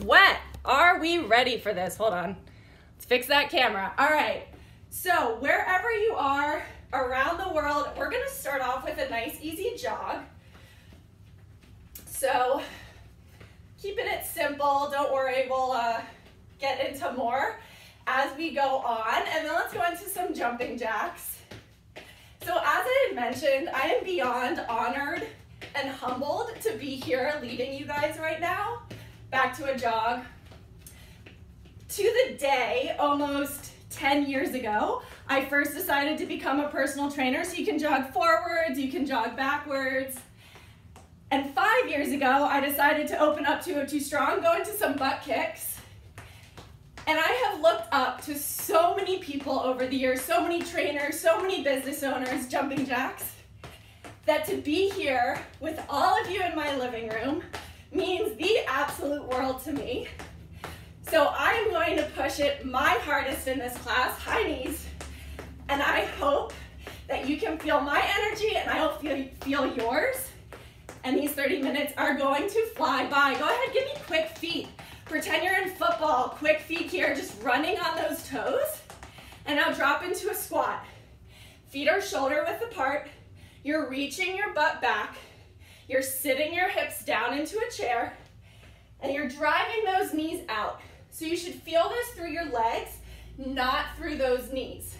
sweat. Are we ready for this? Hold on. Let's fix that camera. All right. So wherever you are around the world, we're going to start off with a nice easy jog. So keeping it simple. Don't worry. We'll get into more as we go on. And then let's go into some jumping jacks. So as I had mentioned, I am beyond honored and humbled to be here leading you guys right now back to a jog. To the day, almost 10 years ago, I first decided to become a personal trainer. So you can jog forwards, you can jog backwards. And 5 years ago, I decided to open up 202 Strong, go into some butt kicks. And I have looked up to so many people over the years, so many trainers, so many business owners, jumping jacks, that to be here with all of you in my living room means the absolute world to me. So I'm going to push it my hardest in this class, high knees, and I hope that you can feel my energy and I hope feel yours. And these 30 minutes are going to fly by. Go ahead, give me quick feet. Pretend you're in football, quick feet here, just running on those toes. And now drop into a squat. Feet are shoulder width apart. You're reaching your butt back. You're sitting your hips down into a chair. And you're driving those knees out. So you should feel this through your legs, not through those knees.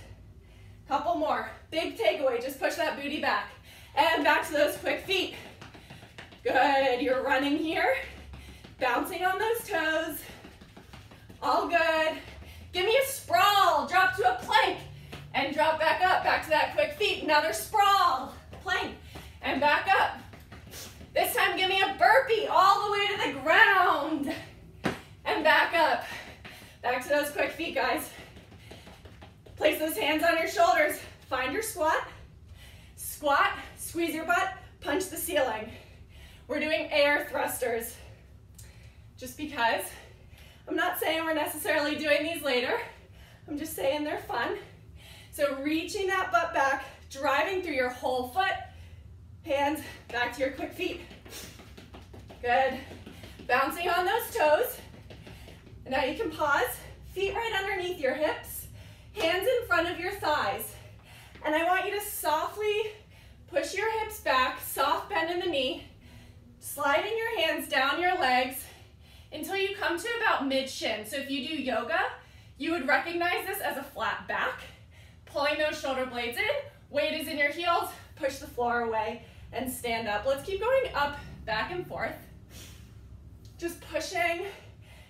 Couple more. Big takeaway, just push that booty back. And back to those quick feet. Good, you're running here. Bouncing on those toes. All good. Give me a sprawl. Drop to a plank. And drop back up. Back to that quick feet. Another sprawl. Plank. And back up. This time give me a burpee all the way to the ground. And back up. Back to those quick feet, guys. Place those hands on your shoulders. Find your squat. Squat. Squeeze your butt. Punch the ceiling. We're doing air thrusters. Just because I'm not saying we're necessarily doing these later. I'm just saying they're fun. So reaching that butt back, driving through your whole foot, hands back to your quick feet. Good. Bouncing on those toes. And now you can pause, feet right underneath your hips, hands in front of your thighs. And I want you to softly push your hips back, soft bend in the knee, sliding your hands down your legs until you come to about mid-shin. So if you do yoga, you would recognize this as a flat back. Pulling those shoulder blades in, weight is in your heels, push the floor away and stand up. Let's keep going up, back and forth. Just pushing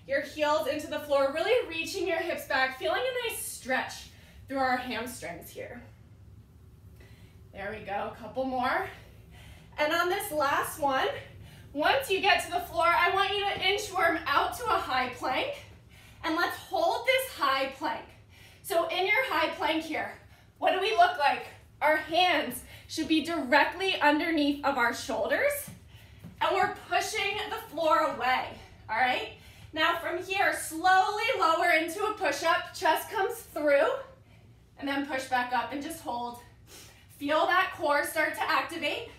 your heels into the floor, really reaching your hips back, feeling a nice stretch through our hamstrings here. There we go, a couple more. And on this last one, once you get to the floor, I want you to inchworm out to a high plank, and let's hold this high plank. So in your high plank here, what do we look like? Our hands should be directly underneath of our shoulders, and we're pushing the floor away, all right? Now from here, slowly lower into a push-up, chest comes through, and then push back up and just hold. Feel that core start to activate.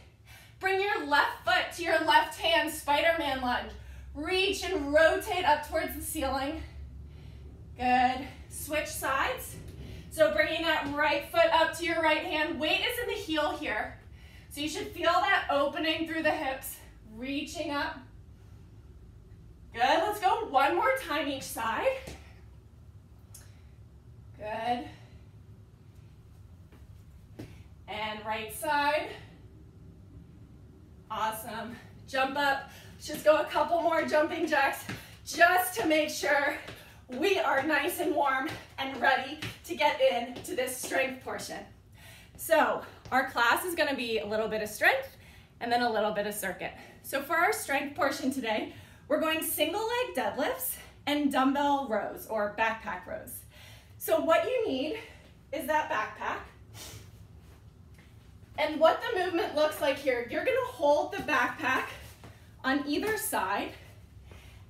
Bring your left foot to your left hand, Spider-Man lunge. Reach and rotate up towards the ceiling. Good. Switch sides. So bringing that right foot up to your right hand. Weight is in the heel here. So you should feel that opening through the hips. Reaching up. Good. Let's go one more time each side. Good. And right side. Awesome. Jump up. Let's just go a couple more jumping jacks just to make sure we are nice and warm and ready to get into this strength portion. So our class is going to be a little bit of strength and then a little bit of circuit. So for our strength portion today, we're going single leg deadlifts and dumbbell rows or backpack rows. So what you need is that backpack. And what the movement looks like here, you're going to hold the backpack on either side,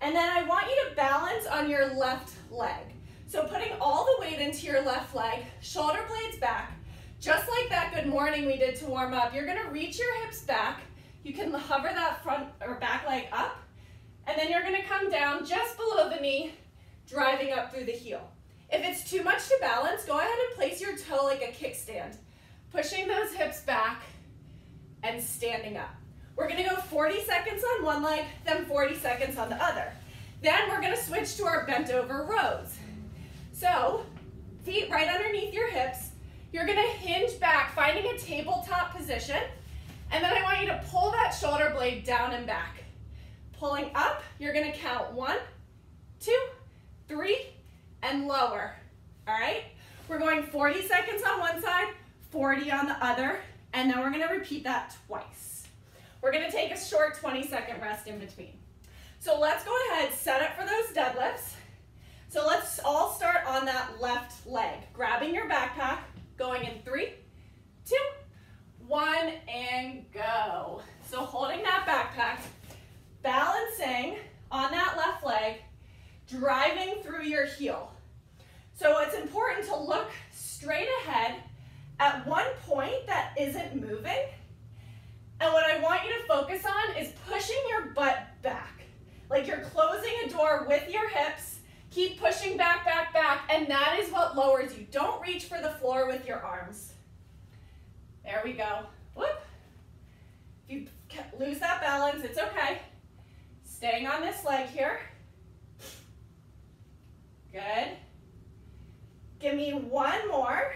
and then I want you to balance on your left leg. So putting all the weight into your left leg, shoulder blades back, just like that good morning we did to warm up. You're going to reach your hips back. You can hover that front or back leg up, and then you're going to come down just below knee, driving up through the heel. If it's too much to balance, go ahead and place your toe like a kickstand, pushing those hips back and standing up. We're gonna go 40 seconds on one leg, then 40 seconds on the other. Then we're gonna switch to our bent over rows. So, feet right underneath your hips. You're gonna hinge back, finding a tabletop position, and then I want you to pull that shoulder blade down and back. Pulling up, you're gonna count 1, 2, 3, and lower, all right? We're going 40 seconds on one side, 40 on the other, and then we're gonna repeat that twice. We're gonna take a short 20-second rest in between. So let's go ahead, set up for those deadlifts. So let's all start on that left leg. Grabbing your backpack, going in 3, 2, 1, and go. So holding that backpack, balancing on that left leg, driving through your heel. So it's important to look straight ahead at one point that isn't moving. And what I want you to focus on is pushing your butt back. Like you're closing a door with your hips. Keep pushing back, back, back, and that is what lowers you. Don't reach for the floor with your arms. There we go. Whoop. If you lose that balance, it's okay. Staying on this leg here. Good. Give me one more.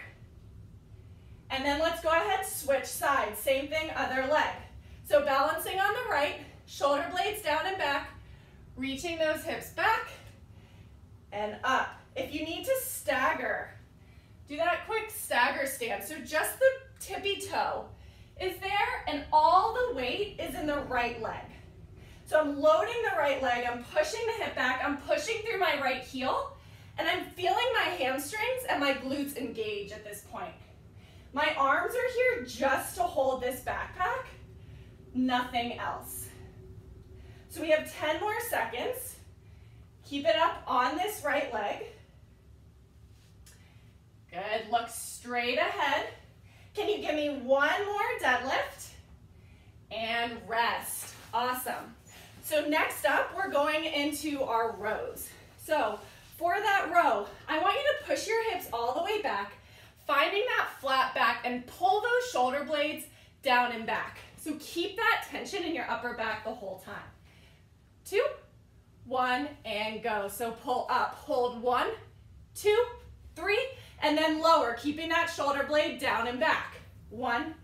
And then let's go ahead, switch sides. Same thing, other leg. So balancing on the right, shoulder blades down and back, reaching those hips back and up. If you need to stagger, do that quick stagger stance. So just the tippy toe is there and all the weight is in the right leg. So I'm loading the right leg, I'm pushing the hip back, I'm pushing through my right heel, and I'm feeling my hamstrings and my glutes engage at this point. My arms are here just to hold this backpack, nothing else. So we have 10 more seconds. Keep it up on this right leg. Good, look straight ahead. Can you give me one more deadlift? And rest, awesome. So next up, we're going into our rows. So for that row, I want you to push your hips all the way back, finding that flat back and pull those shoulder blades down and back. So keep that tension in your upper back the whole time. 2, 1, and go. So pull up, hold 1, 2, 3, and then lower, keeping that shoulder blade down and back. 1,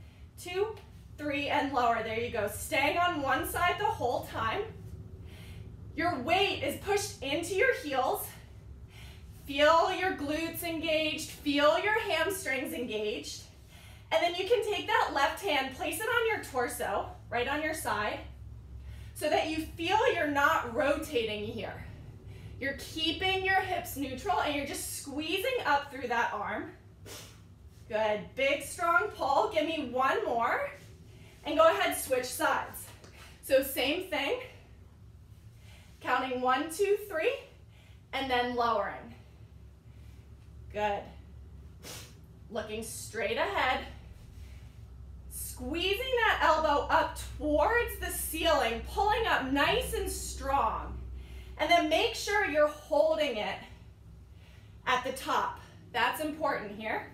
2, 3, and lower. There you go. Staying on one side the whole time. Your weight is pushed into your heels. Feel your glutes engaged, feel your hamstrings engaged, and then you can take that left hand, place it on your torso, right on your side, so that you feel you're not rotating here. You're keeping your hips neutral and you're just squeezing up through that arm. Good, big strong pull. Give me one more, and go ahead, switch sides. So same thing, counting 1, 2, 3, and then lowering. Good. Looking straight ahead. Squeezing that elbow up towards the ceiling, pulling up nice and strong. And then make sure you're holding it at the top. That's important here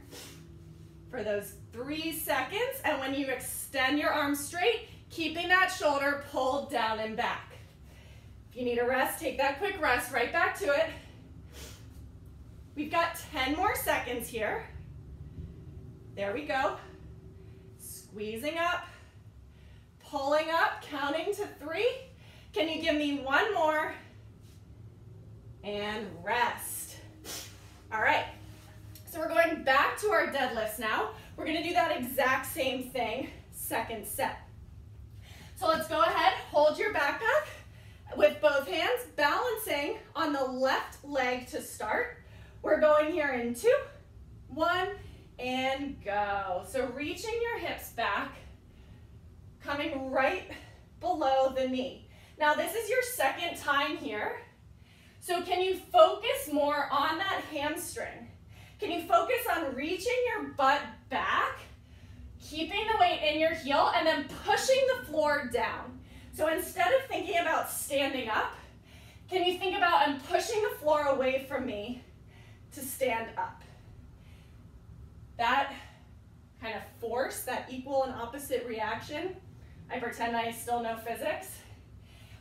for those 3 seconds. And when you extend your arms straight, keeping that shoulder pulled down and back. If you need a rest, take that quick rest, right back to it. We've got 10 more seconds here. There we go. Squeezing up, pulling up, counting to 3. Can you give me one more? And rest. All right, so we're going back to our deadlifts now. We're gonna do that exact same thing, second set. So let's go ahead, hold your backpack with both hands, balancing on the left leg to start. We're going here in 2, 1, and go. So reaching your hips back, coming right below the knee. Now this is your second time here. So can you focus more on that hamstring? Can you focus on reaching your butt back, keeping the weight in your heel, and then pushing the floor down? So instead of thinking about standing up, can you think about I'm pushing the floor away from me to stand up. That kind of force, that equal and opposite reaction, I pretend I still know physics,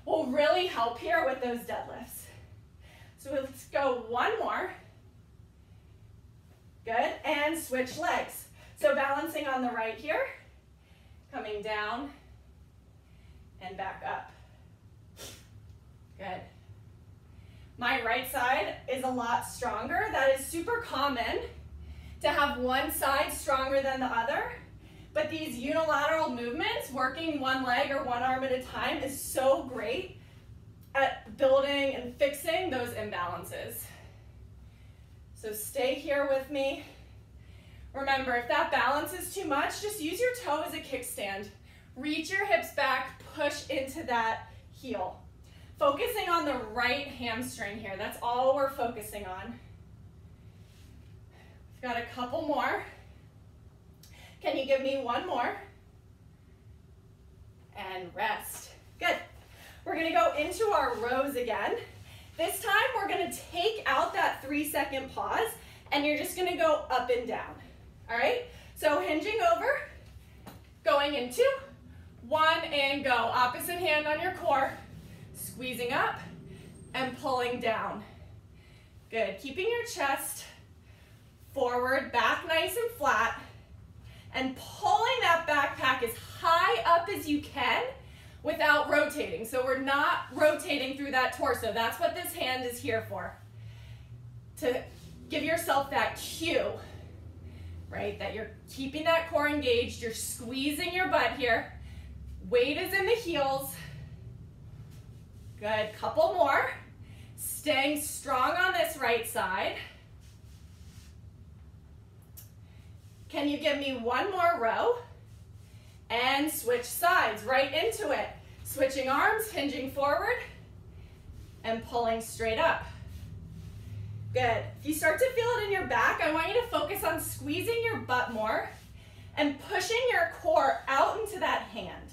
will really help here with those deadlifts. So let's go one more. Good, and switch legs. So balancing on the right here, coming down and back up. Good. My right side is a lot stronger. That is super common to have one side stronger than the other, but these unilateral movements, working one leg or one arm at a time, is so great at building and fixing those imbalances. So stay here with me. Remember, if that balance is too much, just use your toe as a kickstand. Reach your hips back, push into that heel. Focusing on the right hamstring here. That's all we're focusing on. We've got a couple more. Can you give me one more? And rest. Good. We're gonna go into our rows again. This time we're gonna take out that 3-second pause and you're just gonna go up and down. All right? So hinging over, going in 2, 1, and go. Opposite hand on your core, squeezing up and pulling down. Good. Keeping your chest forward, back nice and flat, and pulling that backpack as high up as you can without rotating. So we're not rotating through that torso. That's what this hand is here for. To give yourself that cue, right? That you're keeping that core engaged, you're squeezing your butt here. Weight is in the heels. Good, couple more. Staying strong on this right side. Can you give me one more row? And switch sides, right into it. Switching arms, hinging forward, and pulling straight up. Good. If you start to feel it in your back, I want you to focus on squeezing your butt more and pushing your core out into that hand.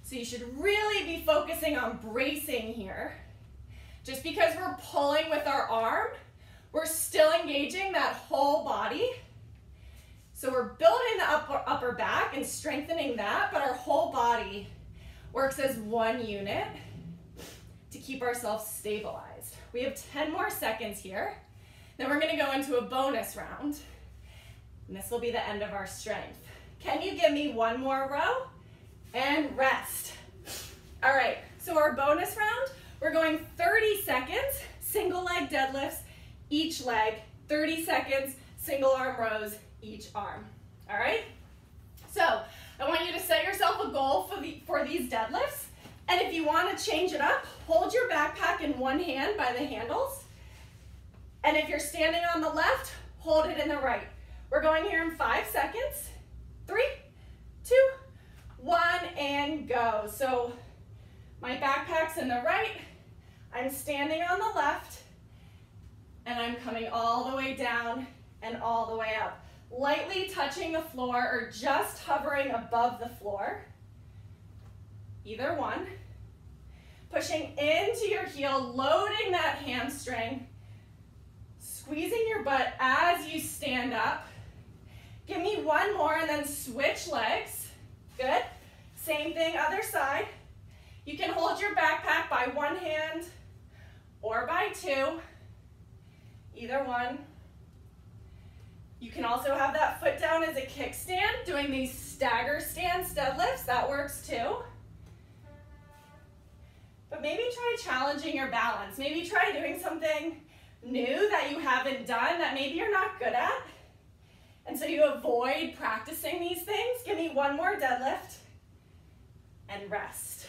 So you should really be focusing on bracing here. Just because we're pulling with our arm, we're still engaging that whole body. So we're building the upper back and strengthening that, but our whole body works as one unit to keep ourselves stabilized. We have 10 more seconds here. Then we're gonna go into a bonus round. And this will be the end of our strength. Can you give me one more row? And rest. All right, so our bonus round, we're going 30 seconds, single leg deadlifts, each leg, 30 seconds, single arm rows, each arm. All right? So I want you to set yourself a goal for these deadlifts. And if you want to change it up, hold your backpack in one hand by the handles. And if you're standing on the left, hold it in the right. We're going here in 5 seconds. 3, 2, 1, and go. So my backpack's in the right, I'm standing on the left, and I'm coming all the way down and all the way up. Lightly touching the floor or just hovering above the floor. Either one. Pushing into your heel, loading that hamstring. Squeezing your butt as you stand up. Give me one more and then switch legs. Good. Same thing, other side. You can hold your backpack by one hand or by two. Either one. You can also have that foot down as a kickstand, doing these stagger stance deadlifts. That works too. But maybe try challenging your balance. Maybe try doing something new that you haven't done that maybe you're not good at. And so you avoid practicing these things. Give me one more deadlift and rest.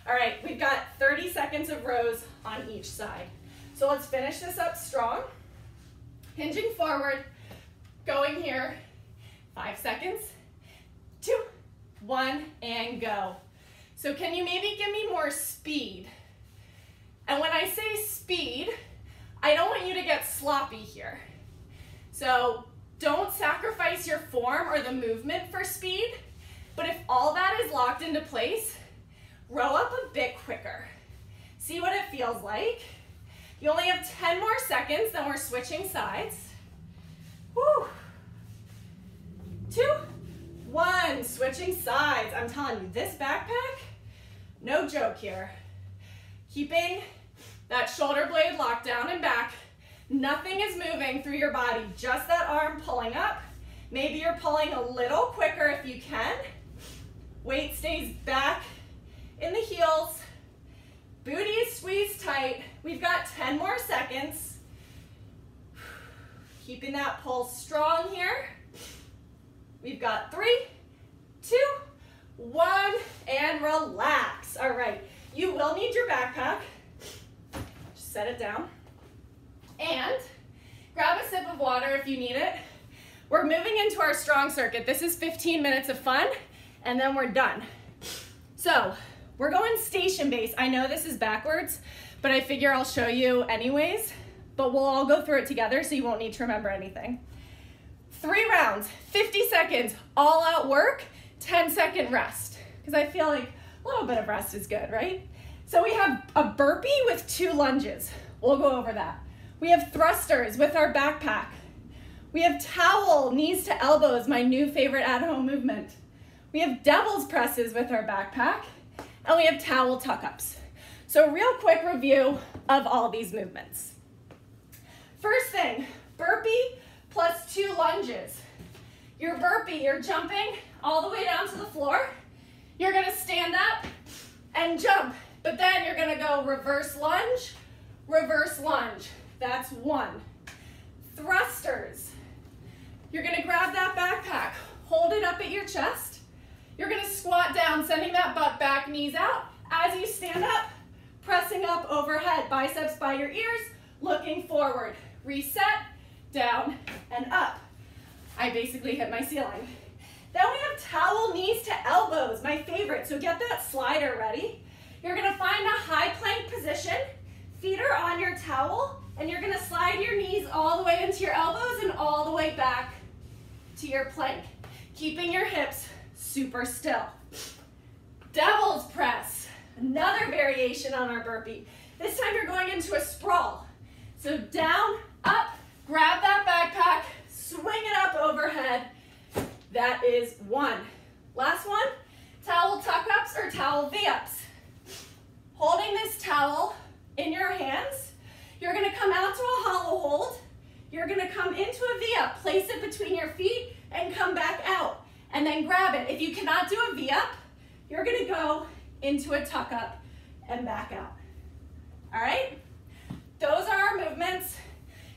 All right, we've got 30 seconds of rows on each side. So let's finish this up strong. Hinging forward, going here, 5 seconds, 2, 1, and go. So can you maybe give me more speed? And when I say speed, I don't want you to get sloppy here. So don't sacrifice your form or the movement for speed, but if all that is locked into place, row up a bit quicker. See what it feels like. You only have 10 more seconds, then we're switching sides. Woo. 2, 1, switching sides. I'm telling you, this backpack, no joke here. Keeping that shoulder blade locked down and back. Nothing is moving through your body, just that arm pulling up. Maybe you're pulling a little quicker if you can. Weight stays back in the heels. Booty is squeezed tight. We've got 10 more seconds. Keeping that pull strong here. We've got 3, 2, 1, and relax. All right, you will need your backpack. Just set it down. And grab a sip of water if you need it. We're moving into our strong circuit. This is 15 minutes of fun, and then we're done. So we're going station base. I know this is backwards, but I figure I'll show you anyways, but we'll all go through it together so you won't need to remember anything. 3 rounds, 50 seconds, all out work, 10-second rest, because I feel like a little bit of rest is good, right? So we have a burpee with 2 lunges. We'll go over that. We have thrusters with our backpack. We have towel, knees to elbows, my new favorite at-home movement. We have devil's presses with our backpack, and we have towel tuck-ups. So real quick review of all these movements. First thing, burpee plus 2 lunges. Your burpee, you're jumping all the way down to the floor. You're gonna stand up and jump, but then you're gonna go reverse lunge. That's 1. Thrusters. You're gonna grab that backpack, hold it up at your chest. You're gonna squat down, sending that butt back, knees out. As you stand up, pressing up overhead, biceps by your ears, looking forward. Reset, down, and up. I basically hit my ceiling. Then we have towel, knees to elbows, my favorite. So get that slider ready. You're gonna find a high plank position. Feet are on your towel, and you're gonna slide your knees all the way into your elbows and all the way back to your plank, keeping your hips super still. Devil's press, another variation on our burpee. This time you're going into a sprawl. So down, up, grab that backpack, swing it up overhead. That is 1. Last one, towel tuck-ups or towel V-ups. Holding this towel in your hands, you're gonna come out to a hollow hold. You're gonna come into a V-up, place it between your feet and come back out, and then grab it. If you cannot do a V-up, you're gonna go into a tuck-up and back out. All right? Those are our movements.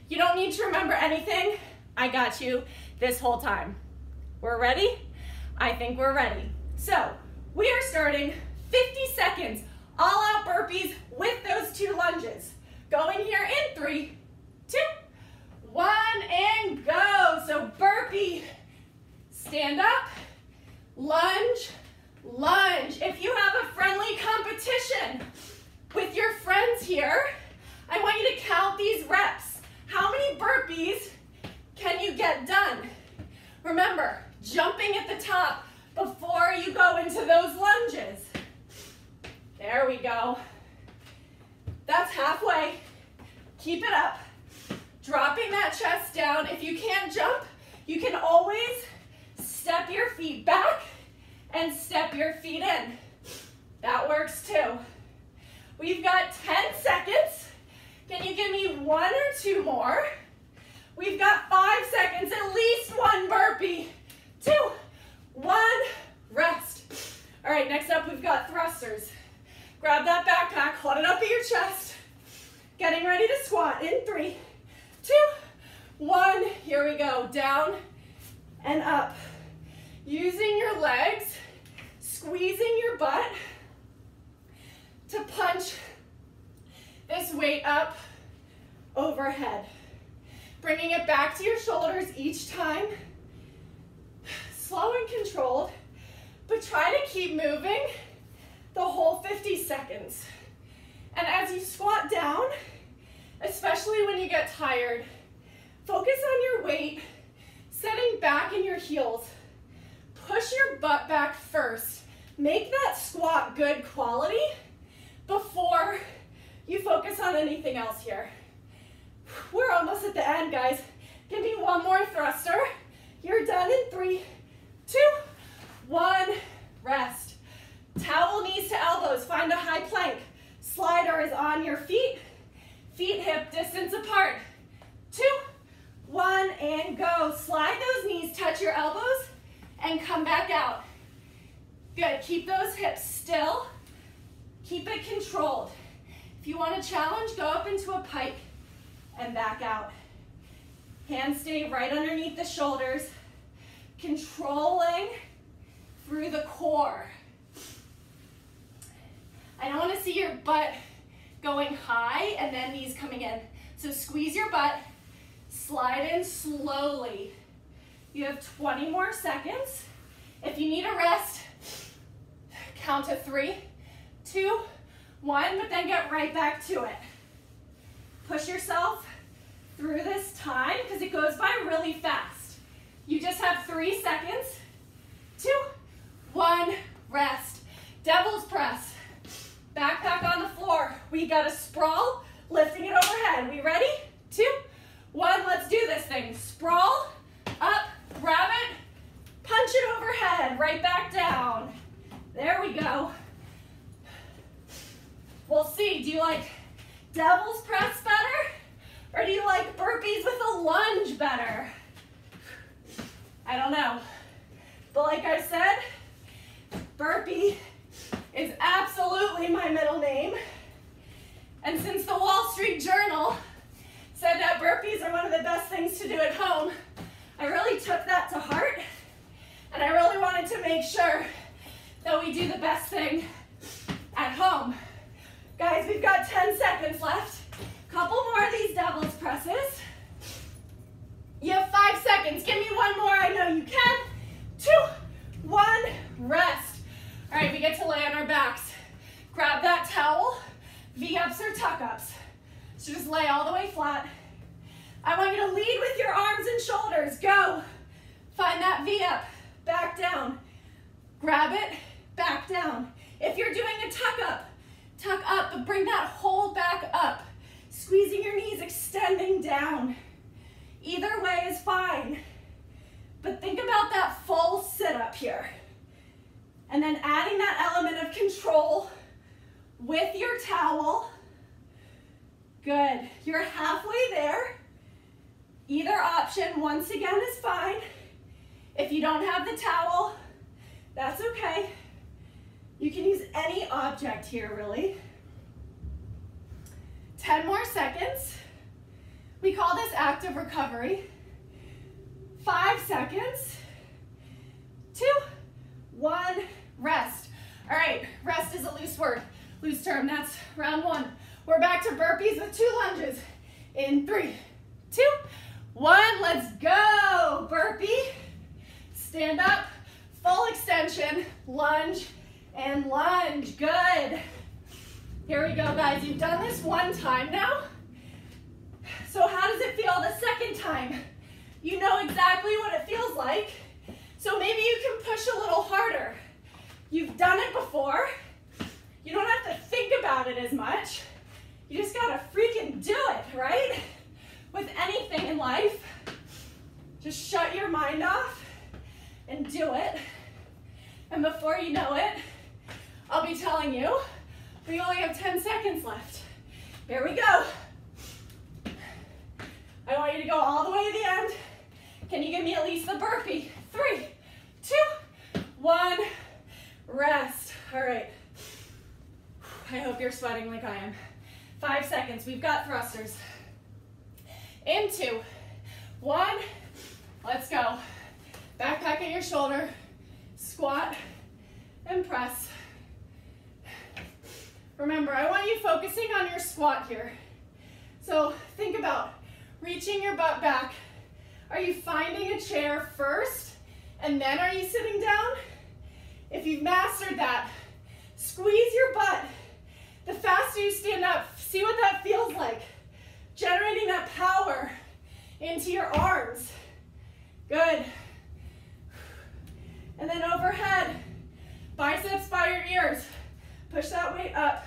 You don't need to remember anything. I got you this whole time. We're ready? I think we're ready. So we are starting 50 seconds, all out burpees with those 2 lunges. Going here in 3, 2, 1, and go. So burpee, stand up, lunge, lunge. If you have a friendly competition with your friends here, I want you to count these reps. How many burpees can you get done? Remember, jumping at the top before you go into those lunges. There we go. That's halfway. Keep it up. Dropping that chest down. If you can't jump, you can always step your feet back and step your feet in. That works too. We've got 10 seconds. Can you give me 1 or 2 more? We've got 5 seconds, at least 1 burpee. 2, 1, rest. All right, next up we've got thrusters. Grab that backpack, hold it up at your chest. Getting ready to squat in 3, 2, 1. Here we go, down and up. Using your legs, squeezing your butt to punch this weight up overhead. Bringing it back to your shoulders each time. Slow and controlled, but try to keep moving the whole 50 seconds. And as you squat down, especially when you get tired, focus on your weight, setting back in your heels. Push your butt back first. Make that squat good quality before you focus on anything else here. We're almost at the end, guys. Give me one more thruster. You're done in 3, 2, 1. Rest. Towel knees to elbows. Find a high plank. Slider is on your feet. Feet hip distance apart. 2, 1, and go. Slide those knees, touch your elbows, and come back out. Good. Keep those hips still. Keep it controlled. If you want to challenge, go up into a pike and back out. Hands stay right underneath the shoulders, controlling through the core. I don't want to see your butt going high and then knees coming in. So squeeze your butt, slide in slowly. You have 20 more seconds. If you need a rest, count to 3, 2, 1, but then get right back to it. Push yourself through this time because it goes by really fast. You just have 3 seconds. 2, 1, rest. Devil's press. Backpack on the floor. We got a sprawl, lifting it overhead. We ready? 2, 1, let's do this thing. Sprawl, up, grab it, punch it overhead, right back down. There we go. We'll see, do you like devil's press better? Or do you like burpees with a lunge better? I don't know. But like I said, burpee is absolutely my middle name. And since the Wall Street Journal said that burpees are one of the best things to do at home, I really took that to heart. And I really wanted to make sure that we do the best thing at home. Guys, we've got 10 seconds left. Couple more of these devil's presses. You have 5 seconds. Give me one more. I know you can. 2, 1, rest. All right, we get to lay on our backs. Grab that towel, V-ups or tuck-ups. So just lay all the way flat. I want you to lead with your arms and shoulders. Go. Find that V-up. Back down. Grab it, back down. If you're doing a tuck up, but bring that whole back up. Squeezing your knees, extending down. Either way is fine. But think about that full sit-up here. And then adding that element of control with your towel. Good. You're halfway there. Either option, once again, is fine. If you don't have the towel, that's okay. You can use any object here, really. 10 more seconds. We call this active recovery. 5 seconds. 2, 1, rest. All right, rest is a loose word, loose term. That's round 1. We're back to burpees with 2 lunges. In 3, 2, 1, let's go. Burpee, stand up, full extension, lunge, and lunge. Good. Here we go, guys. You've done this 1 time now. So how does it feel the second time? You know exactly what it feels like. So maybe you can push a little harder. You've done it before. You don't have to think about it as much. You just gotta freaking do it, right? With anything in life, just shut your mind off and do it. And before you know it, I'll be telling you, we only have 10 seconds left. Here we go. I want you to go all the way to the end. Can you give me at least the burpee? 3, 2, 1, rest. All right. I hope you're sweating like I am. 5 seconds. We've got thrusters. In 2, 1, let's go. Backpack at your shoulder, squat, and press. Remember, I want you focusing on your squat here. So think about reaching your butt back. Are you finding a chair first, and then are you sitting down? If you've mastered that, squeeze your butt. The faster you stand up, see what that feels like. Generating that power into your arms. Good. And then overhead, biceps by your ears. Push that weight up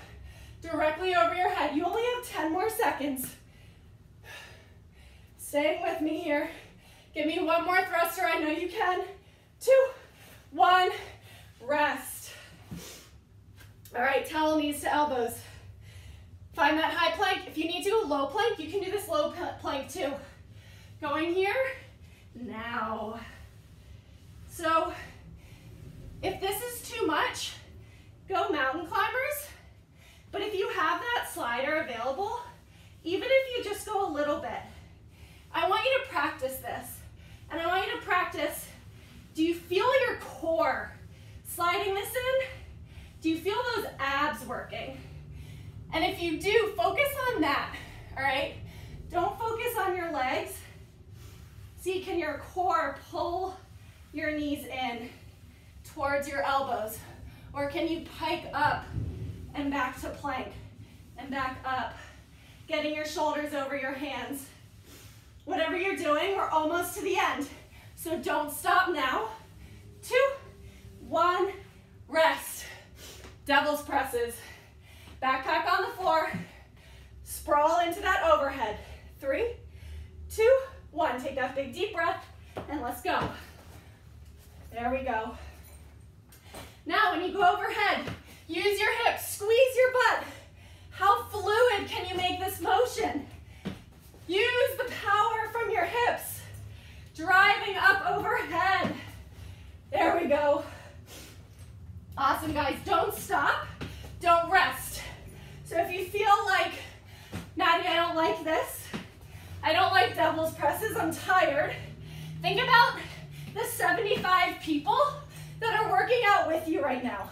directly over your head. You only have 10 more seconds. Staying with me here. Give me one more thruster. I know you can. 2, 1, rest. All right, towel knees to elbows. Find that high plank. If you need to do a low plank, you can do this low plank too. Going here, now. So if this is too much, go mountain climbers. But if you have that slider available, even if you just go a little bit, I want you to practice this. And I want you to practice, do you feel your core sliding this in? Do you feel those abs working? And if you do, focus on that, all right? Don't focus on your legs. See, can your core pull your knees in towards your elbows? Or can you pike up and back to plank and back up, getting your shoulders over your hands? Whatever you're doing, we're almost to the end. So don't stop now. 2, 1, rest. Devil's presses. Backpack on the floor. Sprawl into that overhead. 3, 2, 1. Take that big deep breath and let's go. There we go. Now when you go overhead, use your hips, squeeze your butt. How fluid can you make this motion? Use the power from your hips, driving up overhead. There we go. Awesome, guys. Don't stop. Don't rest. So if you feel like, Maddie, I don't like this, I don't like devil's presses, I'm tired, think about the 75 people that are working out with you right now.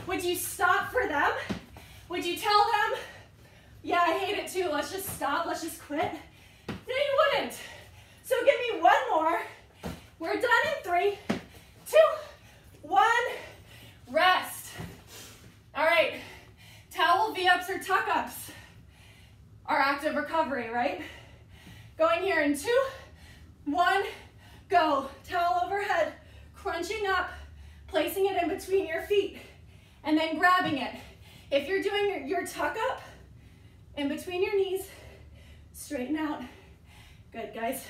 Would you stop for them? Would you tell them, yeah, I hate it too, let's just stop, let's just quit? No, you wouldn't. So give me one more. We're done in 3, 2, 1, rest. All right, towel V-ups or tuck-ups are active recovery, right? Going here in 2, 1, go. Towel overhead, crunching up, placing it in between your feet, and then grabbing it. If you're doing your tuck-up, in between your knees, straighten out. Good, guys.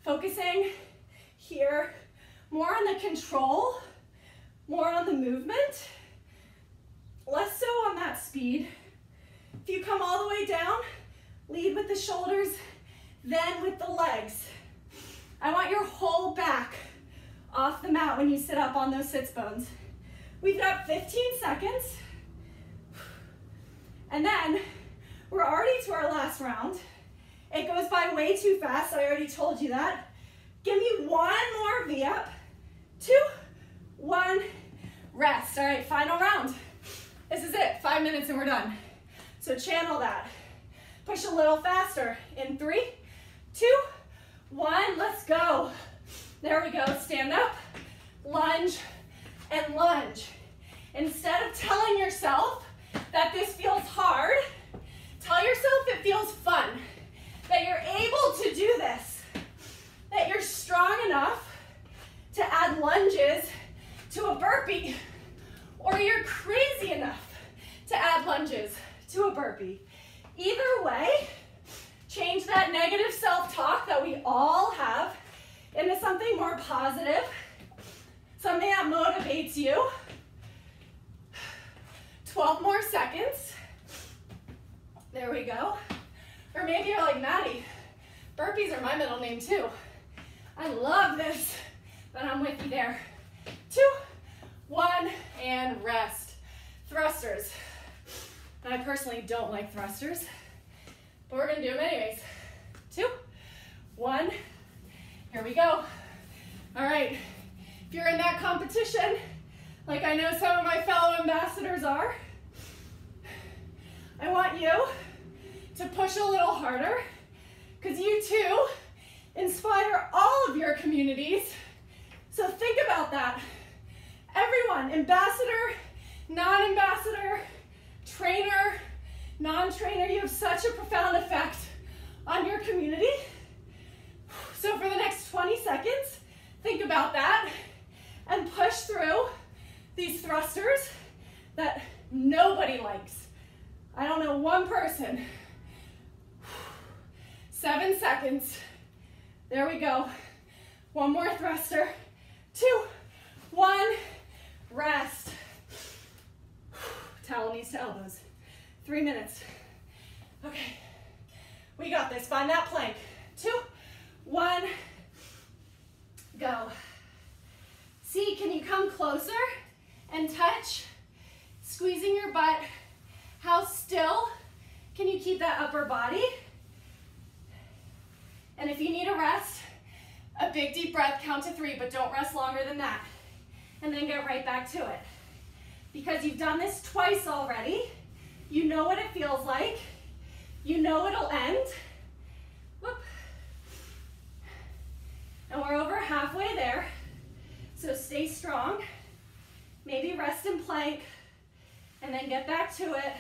Focusing here, more on the control, more on the movement, less so on that speed. If you come all the way down, lead with the shoulders, then with the legs. I want your whole back off the mat when you sit up on those sits bones. We've got 15 seconds. And then we're already to our last round. It goes by way too fast, I already told you that. Give me one more V-up. 2, 1, rest. All right, final round. This is it, 5 minutes and we're done. So channel that. Push a little faster. In 3, 2, 1, let's go. There we go, stand up, lunge, and lunge. Instead of telling yourself that this feels hard, tell yourself it feels fun, that you're able to do this, that you're strong enough to add lunges to a burpee, or you're crazy enough to add lunges to a burpee. Either way, change that negative self-talk that we all have into something more positive, something that motivates you. 12 more seconds. There we go. Or maybe you're like, Maddie, burpees are my middle name too. I love this, but I'm with you there. 2, 1, and rest. Thrusters. I personally don't like thrusters, but we're gonna do them anyways. 2, 1, here we go. All right, if you're in that competition, like I know some of my fellow ambassadors are, I want you to push a little harder, because you too inspire all of your communities. So think about that. Everyone, ambassador, non-ambassador, trainer, non-trainer, you have such a profound effect on your community. So for the next 20 seconds, think about that and push through these thrusters that nobody likes. I don't know one person. 7 7 seconds. There we go. One more thruster. 2, 1, rest. Towel knees to elbows. 3 minutes. Okay, we got this. Find that plank. 2, 1, go. See, can you come closer and touch? Squeezing your butt. How still can you keep that upper body? And if you need a rest, a big deep breath, count to 3, but don't rest longer than that. And then get right back to it. Because you've done this twice already, you know what it feels like, you know it'll end. Whoop. And we're over halfway there, so stay strong. Maybe rest in plank, and then get back to it.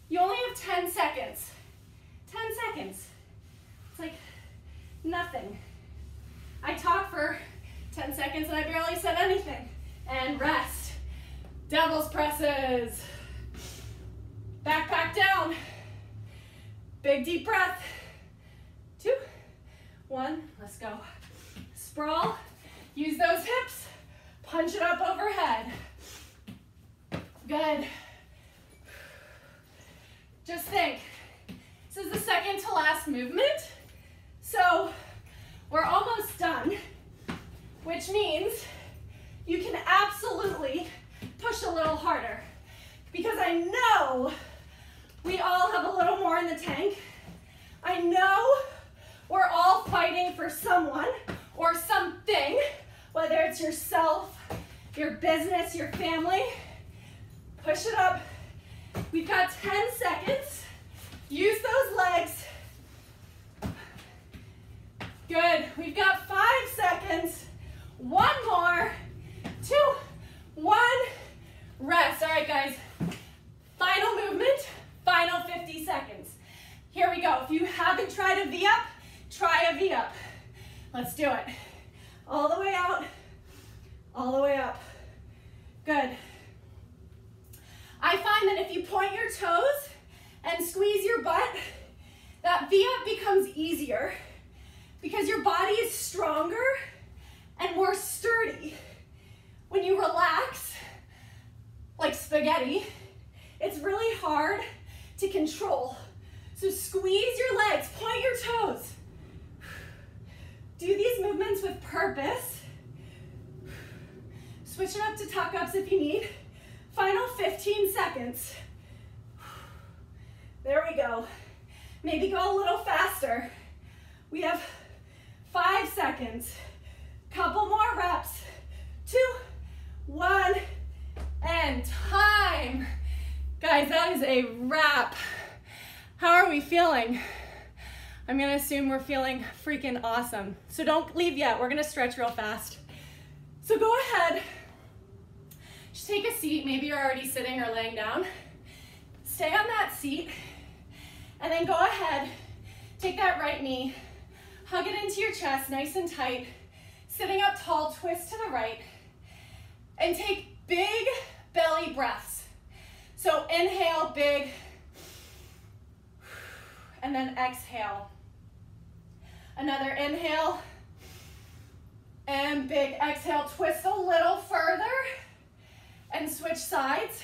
You only have 10 seconds. 10 seconds. It's like nothing. I talked for 10 seconds and I barely said anything. And rest. Devil's presses. Backpack down. Big deep breath. 2, 1, let's go. Sprawl. Use those hips. Punch it up overhead. Good. Just think, this is the second to last movement. So we're almost done, which means you can absolutely push a little harder, because I know we all have a little more in the tank. I know we're all fighting for someone or something, whether it's yourself, your business, your family. Push it up. We've got 10 seconds. Use those legs. Good. We've got 5 seconds. One more. 2, 1. Rest. All right, guys. Final movement. Final 50 seconds. Here we go. If you haven't tried a V-up, try a V-up. Let's do it. All the way out. All the way up. Good. I find that if you point your toes and squeeze your butt, that V-up becomes easier because your body is stronger and more sturdy. When you relax, like spaghetti, it's really hard to control. So squeeze your legs, point your toes. Do these movements with purpose. Switch it up to tuck-ups if you need. Final 15 seconds. There we go. Maybe go a little faster. We have 5 seconds. Couple more reps. 2, 1, and time. Guys, that is a wrap. How are we feeling? I'm gonna assume we're feeling freaking awesome. So don't leave yet, we're gonna stretch real fast. So go ahead, just take a seat. Maybe you're already sitting or laying down. Stay on that seat, and then go ahead, take that right knee, hug it into your chest nice and tight, sitting up tall, twist to the right, and take big belly breaths. So inhale, big, and then exhale. Another inhale, and big exhale. Twist a little further, and switch sides.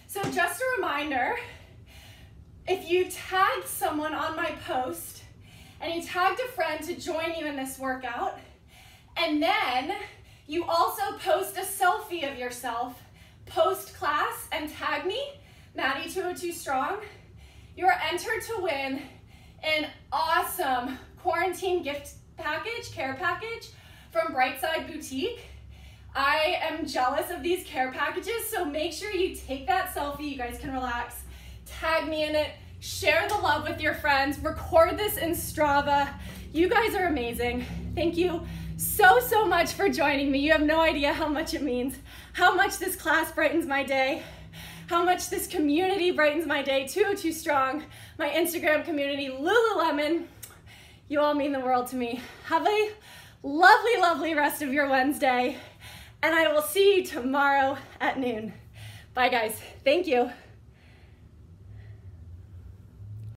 So just a reminder, if you tagged someone on my post, and you tagged a friend to join you in this workout, and then you also post a selfie of yourself post-class and tag me, Maddie202Strong, you are entered to win an awesome quarantine gift package, care package from Brightside Boutique. I am jealous of these care packages, so make sure you take that selfie. You guys can relax. Tag me in it. Share the love with your friends. Record this in Strava. You guys are amazing. Thank you so much for joining me. You have no idea how much it means, how much this class brightens my day, how much this community brightens my day. 202 Strong, my Instagram community, Lululemon. You all mean the world to me. Have a lovely rest of your Wednesday, and I will see you tomorrow at noon. Bye guys, thank you.